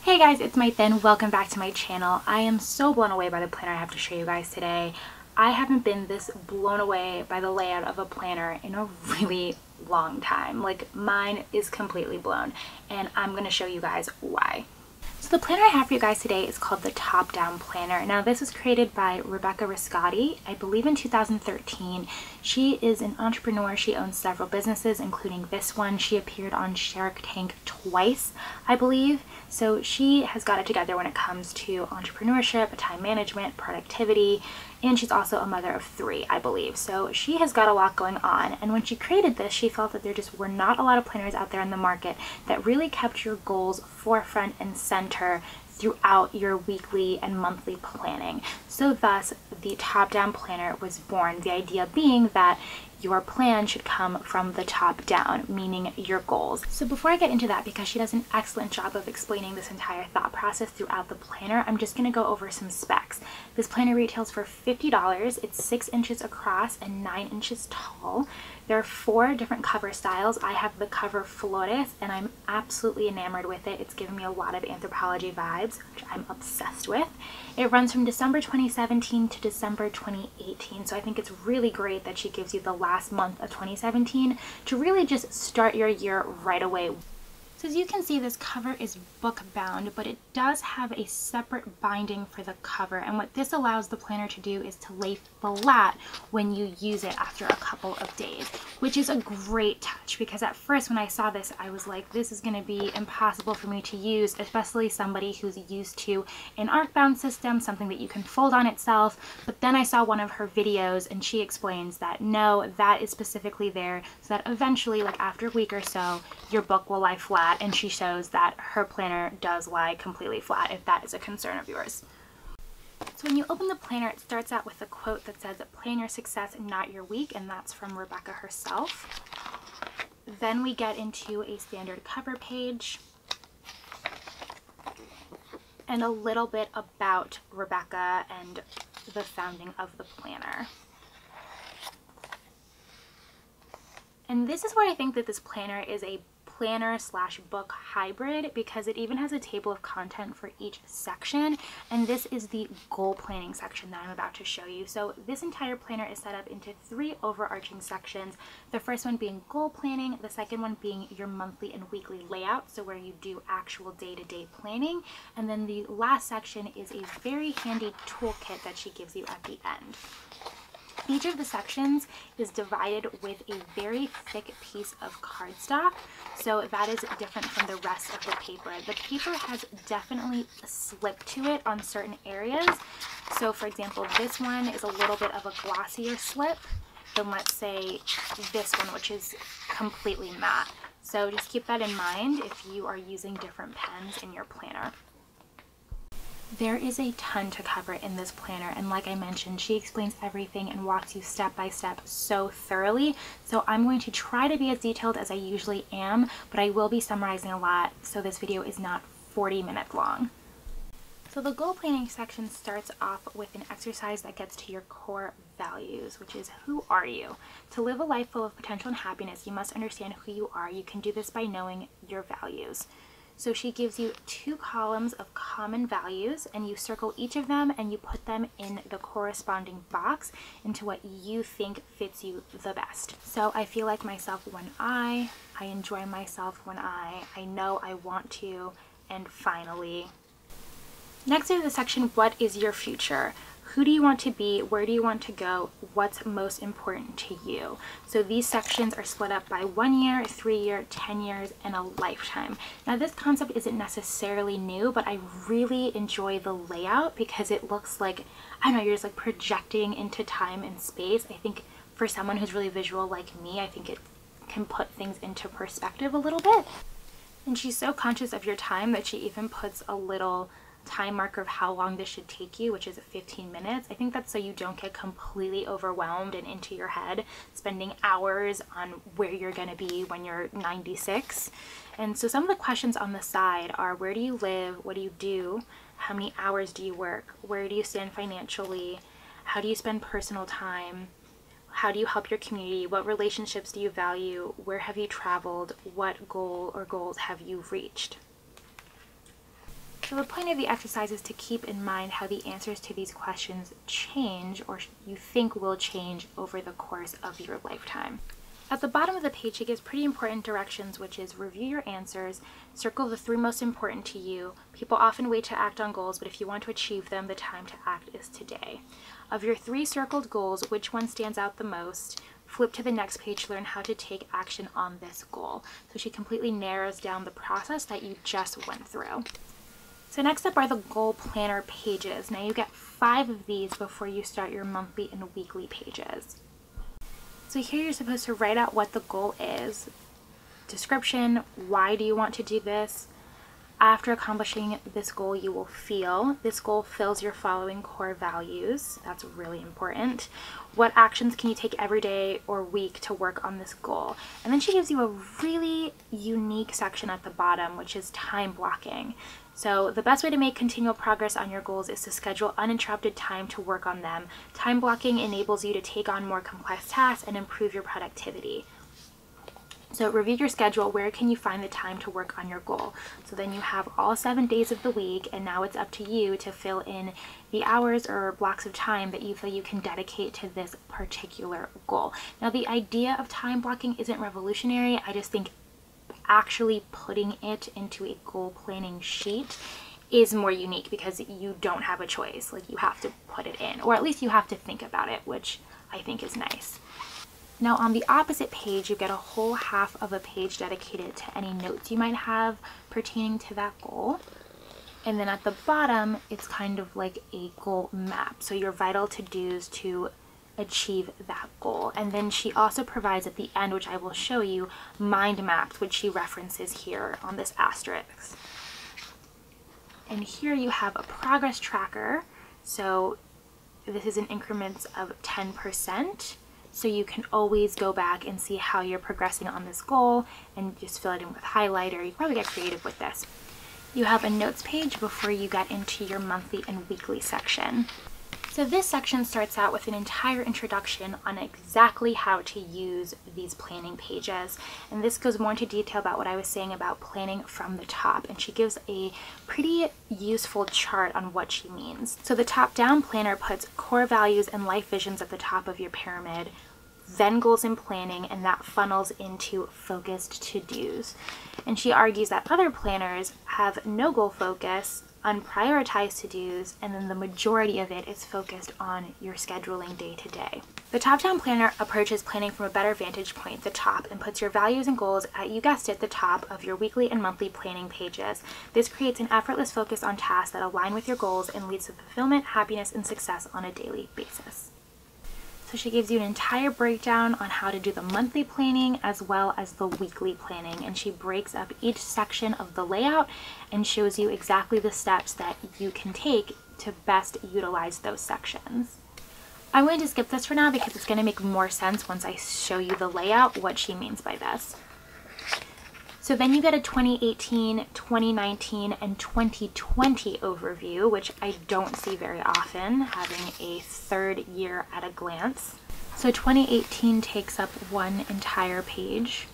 Hey guys, it's Maiten. Welcome back to my channel. I am so blown away by the planner I have to show you guys today. I haven't been this blown away by the layout of a planner in a really long time. Like, mine is completely blown, and I'm going to show you guys why. So the planner I have for you guys today is called the Top Down Planner. Now this was created by Rebecca Riscotti, I believe in 2013. She is an entrepreneur. She owns several businesses, including this one. She appeared on Shark Tank twice, I believe. So she has got it together when it comes to entrepreneurship, time management, productivity, and she's also a mother of 3, I believe. So she has got a lot going on. And when she created this, she felt that there just were not a lot of planners out there in the market that really kept your goals forefront and center throughout your weekly and monthly planning. So thus, the Top Down Planner was born. The idea being that your plan should come from the top down, meaning your goals. So before I get into that, because she does an excellent job of explaining this entire thought process throughout the planner, I'm just gonna go over some specs. This planner retails for $50. It's 6 inches across and 9 inches tall. There are 4 different cover styles. I have the cover Flores, and I'm absolutely enamored with it. It's giving me a lot of anthropology vibes, which I'm obsessed with. It runs from December 2017 to December 2018, so I think it's really great that she gives you the last month of 2017 to really just start your year right away. So as you can see, this cover is book bound, but it does have a separate binding for the cover, and what this allows the planner to do is to lay flat when you use it after a couple of days, which is a great touch, because at first when I saw this I was like, this is going to be impossible for me to use, especially somebody who's used to an arc bound system, something that you can fold on itself. But then I saw one of her videos and she explains that no, that is specifically there so that eventually, like after a week or so, your book will lie flat. And she shows that her planner does lie completely flat if that is a concern of yours. So when you open the planner, it starts out with a quote that says, "Plan your success, not your week," and that's from Rebecca herself. Then we get into a standard cover page and a little bit about Rebecca and the founding of the planner. And this is where I think that this planner is a planner slash book hybrid, because it even has a table of content for each section, and this is the goal planning section that I'm about to show you. So this entire planner is set up into 3 overarching sections. The first one being goal planning, the second one being your monthly and weekly layout, so where you do actual day-to-day planning, and then the last section is a very handy toolkit that she gives you at the end. Each of the sections is divided with a very thick piece of cardstock, so that is different from the rest of the paper. The paper has definitely a slip to it on certain areas. So for example, this one is a little bit of a glossier slip than, let's say, this one, which is completely matte. So just keep that in mind if you are using different pens in your planner. There is a ton to cover in this planner, and like I mentioned, she explains everything and walks you step by step so thoroughly. So I'm going to try to be as detailed as I usually am, but I will be summarizing a lot, so this video is not 40 minutes long. So the goal planning section starts off with an exercise that gets to your core values, which is, who are you? To live a life full of potential and happiness, you must understand who you are. You can do this by knowing your values. So she gives you 2 columns of common values, and you circle each of them and you put them in the corresponding box into what you think fits you the best. So I feel like myself when I enjoy myself when I know I want to, and finally. Next is the section, what is your future? Who do you want to be? Where do you want to go? What's most important to you? So these sections are split up by 1 year, 3 year, 10 years, and a lifetime. Now this concept isn't necessarily new, but I really enjoy the layout because it looks like, I don't know, you're just like projecting into time and space. I think for someone who's really visual like me, I think it can put things into perspective a little bit. And she's so conscious of your time that she even puts a little time marker of how long this should take you, which is 15 minutes. I think that's so you don't get completely overwhelmed and into your head spending hours on where you're going to be when you're 96. And so some of the questions on the side are, where do you live? What do you do? How many hours do you work? Where do you stand financially? How do you spend personal time? How do you help your community? What relationships do you value? Where have you traveled? What goal or goals have you reached? So the point of the exercise is to keep in mind how the answers to these questions change, or you think will change, over the course of your lifetime. At the bottom of the page, it gives pretty important directions, which is review your answers, circle the 3 most important to you. People often wait to act on goals, but if you want to achieve them, the time to act is today. Of your 3 circled goals, which one stands out the most? Flip to the next page to learn how to take action on this goal. So she completely narrows down the process that you just went through. So next up are the goal planner pages. Now you get 5 of these before you start your monthly and weekly pages. So here you're supposed to write out what the goal is, description, why do you want to do this. After accomplishing this goal, you will feel. This goal fills your following core values. That's really important. What actions can you take every day or week to work on this goal? And then she gives you a really unique section at the bottom, which is time blocking. So the best way to make continual progress on your goals is to schedule uninterrupted time to work on them. Time blocking enables you to take on more complex tasks and improve your productivity. So review your schedule. Where can you find the time to work on your goal? So then you have all 7 days of the week, and now it's up to you to fill in the hours or blocks of time that you feel you can dedicate to this particular goal. Now the idea of time blocking isn't revolutionary. I just think actually putting it into a goal planning sheet is more unique because you don't have a choice. Like, you have to put it in, or at least you have to think about it, which I think is nice. Now on the opposite page, you get a whole half of a page dedicated to any notes you might have pertaining to that goal. And then at the bottom, it's kind of like a goal map. So your vital to-dos to achieve that goal. And then she also provides at the end, which I will show you, mind maps, which she references here on this asterisk. And here you have a progress tracker. So this is in increments of 10%. So you can always go back and see how you're progressing on this goal and just fill it in with highlighter. You can probably get creative with this. You have a notes page before you get into your monthly and weekly section. So this section starts out with an entire introduction on exactly how to use these planning pages. And this goes more into detail about what I was saying about planning from the top. And she gives a pretty useful chart on what she means. So the top-down planner puts core values and life visions at the top of your pyramid, then goals and planning, and that funnels into focused to-dos. And she argues that other planners have no goal focus, unprioritized to-dos, and then the majority of it is focused on your scheduling day to day. The top-down planner approaches planning from a better vantage point, the top, and puts your values and goals at, you guessed it, the top of your weekly and monthly planning pages. This creates an effortless focus on tasks that align with your goals and leads to fulfillment, happiness, and success on a daily basis. So she gives you an entire breakdown on how to do the monthly planning as well as the weekly planning, and she breaks up each section of the layout and shows you exactly the steps that you can take to best utilize those sections. I'm going to skip this for now because it's going to make more sense once I show you the layout, what she means by this. So then you get a 2018, 2019, and 2020 overview, which I don't see very often, having a third year at a glance. So 2018 takes up one entire page,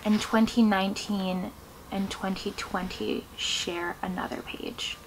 and 2019 and 2020 share another page.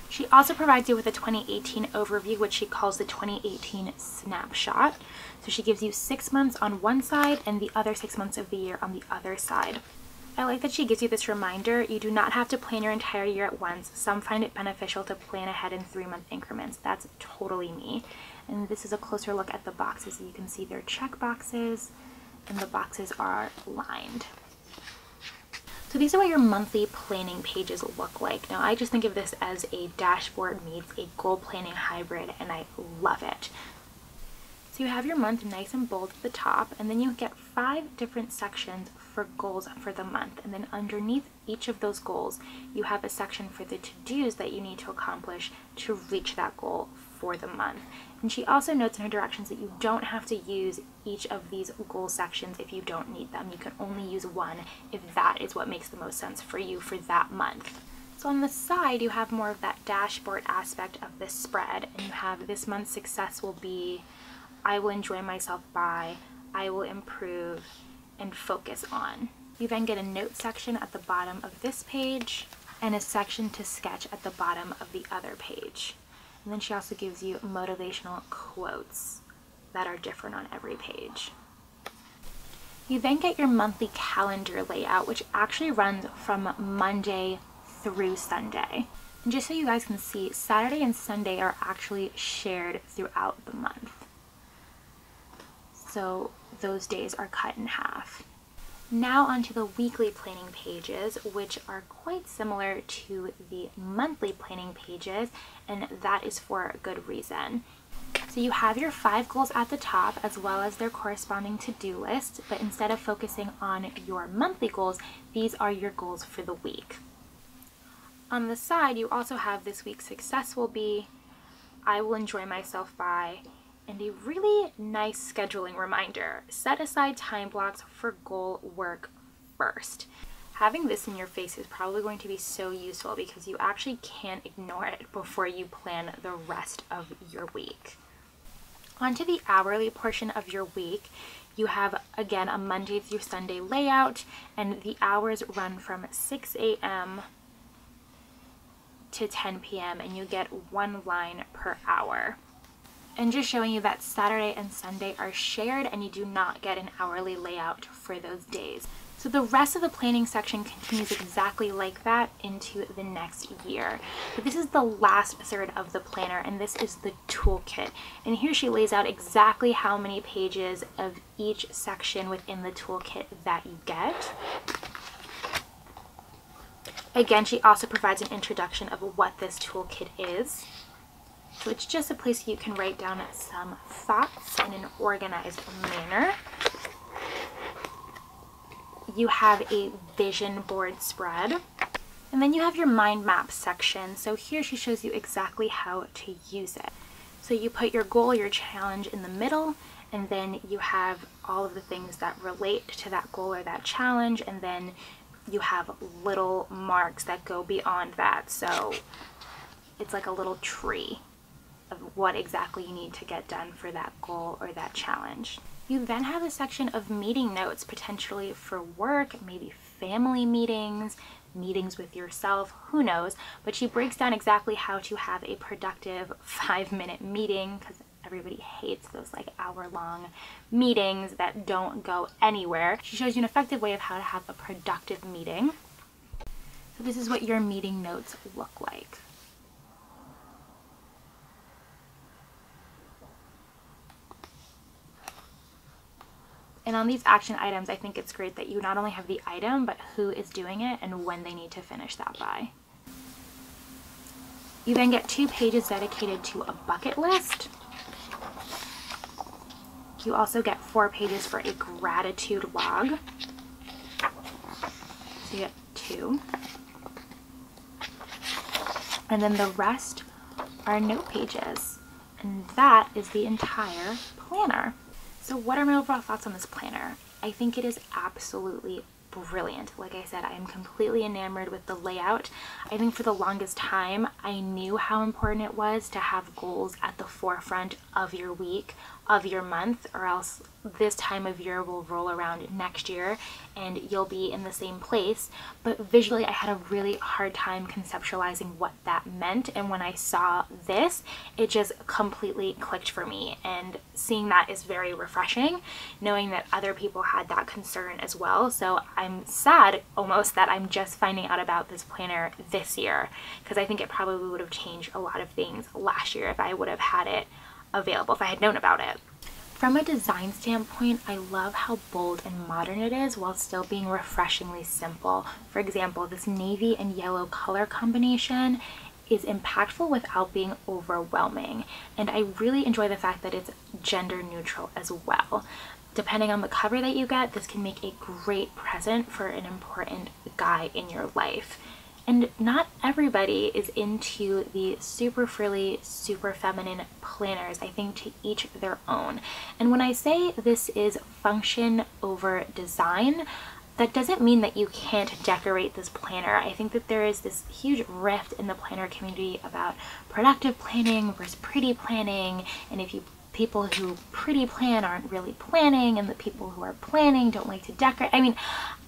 She also provides you with a 2018 overview, which she calls the 2018 snapshot. So she gives you 6 months on one side and the other 6 months of the year on the other side. I like that she gives you this reminder. You do not have to plan your entire year at once. Some find it beneficial to plan ahead in 3-month increments. That's totally me. And this is a closer look at the boxes. You can see they're check boxes and the boxes are lined. So these are what your monthly planning pages look like. Now I just think of this as a dashboard meets a goal planning hybrid, and I love it. So you have your month nice and bold at the top, and then you get 5 different sections for goals for the month. And then underneath each of those goals, you have a section for the to-dos that you need to accomplish to reach that goal for the month. And she also notes in her directions that you don't have to use each of these goal sections if you don't need them. You can only use one if that is what makes the most sense for you for that month. So on the side, you have more of that dashboard aspect of this spread, and you have this month's success will be, I will enjoy myself by, I will improve, and focus on. You then get a note section at the bottom of this page and a section to sketch at the bottom of the other page. And then she also gives you motivational quotes that are different on every page. You then get your monthly calendar layout, which actually runs from Monday through Sunday. And just so you guys can see, Saturday and Sunday are actually shared throughout the month. So those days are cut in half. Now onto the weekly planning pages, which are quite similar to the monthly planning pages, and that is for a good reason. So you have your 5 goals at the top as well as their corresponding to-do list, but instead of focusing on your monthly goals, these are your goals for the week. On the side, you also have this week's success will be, I will enjoy myself by, and a really nice scheduling reminder. Set aside time blocks for goal work first. Having this in your face is probably going to be so useful because you actually can't ignore it before you plan the rest of your week. Onto the hourly portion of your week, you have, again, a Monday through Sunday layout, and the hours run from 6 a.m. to 10 p.m. and you get 1 line per hour. And just showing you that Saturday and Sunday are shared and you do not get an hourly layout for those days. So the rest of the planning section continues exactly like that into the next year. But this is the last third of the planner, and this is the toolkit. And here she lays out exactly how many pages of each section within the toolkit that you get. Again, she also provides an introduction of what this toolkit is. So it's just a place you can write down some thoughts in an organized manner. You have a vision board spread. And then you have your mind map section. So here she shows you exactly how to use it. So you put your goal, your challenge in the middle, and then you have all of the things that relate to that goal or that challenge, and then you have little marks that go beyond that. So it's like a little tree of what exactly you need to get done for that goal or that challenge. You then have a section of meeting notes, potentially for work, maybe family meetings, meetings with yourself, who knows, but she breaks down exactly how to have a productive 5-minute meeting, because everybody hates those like hour-long meetings that don't go anywhere. She shows you an effective way of how to have a productive meeting. So this is what your meeting notes look like. And on these action items, I think it's great that you not only have the item, but who is doing it and when they need to finish that by. You then get 2 pages dedicated to a bucket list. You also get 4 pages for a gratitude log. So you get 2. And then the rest are note pages. And that is the entire planner. So what are my overall thoughts on this planner? I think it is absolutely brilliant. Like I said, I am completely enamored with the layout. I think for the longest time, I knew how important it was to have goals at the forefront of your week, of your month, or else this time of year will roll around next year and you'll be in the same place. But visually, I had a really hard time conceptualizing what that meant, and when I saw this, it just completely clicked for me, and seeing that is very refreshing, knowing that other people had that concern as well. So I'm sad almost that I'm just finding out about this planner this year, because I think it probably would have changed a lot of things last year if I would have had it available, if I had known about it. From a design standpoint, I love how bold and modern it is while still being refreshingly simple. For example, this navy and yellow color combination is impactful without being overwhelming. And I really enjoy the fact that it's gender neutral as well. Depending on the cover that you get, this can make a great present for an important guy in your life. And not everybody is into the super frilly, super feminine planners. I think to each their own. And when I say this is function over design, that doesn't mean that you can't decorate this planner. I think that there is this huge rift in the planner community about productive planning versus pretty planning, and if you people who pretty plan aren't really planning, and the people who are planning don't like to decorate. I mean,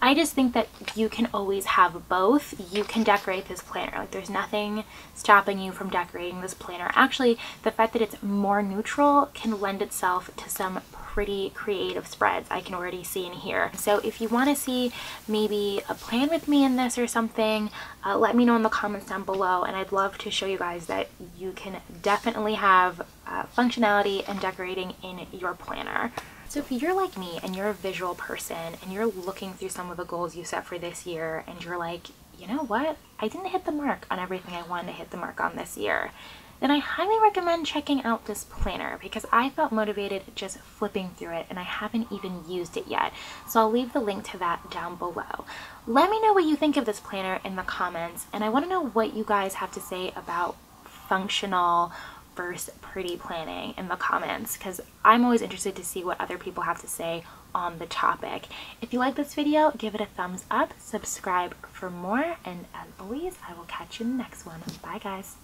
I just think that you can always have both. You can decorate this planner. Like, there's nothing stopping you from decorating this planner. Actually, the fact that it's more neutral can lend itself to some pretty creative spreads I can already see in here. So if you want to see maybe a plan with me in this or something, let me know in the comments down below, and I'd love to show you guys that you can definitely have functionality and decorating in your planner. So if you're like me and you're a visual person and you're looking through some of the goals you set for this year and you're like, you know what, I didn't hit the mark on everything I wanted to hit the mark on this year, then I highly recommend checking out this planner, because I felt motivated just flipping through it and I haven't even used it yet. So I'll leave the link to that down below. Let me know what you think of this planner in the comments, and I want to know what you guys have to say about functional versus pretty planning in the comments, because I'm always interested to see what other people have to say on the topic. If you like this video, give it a thumbs up, subscribe for more, and as always, I will catch you in the next one. Bye guys.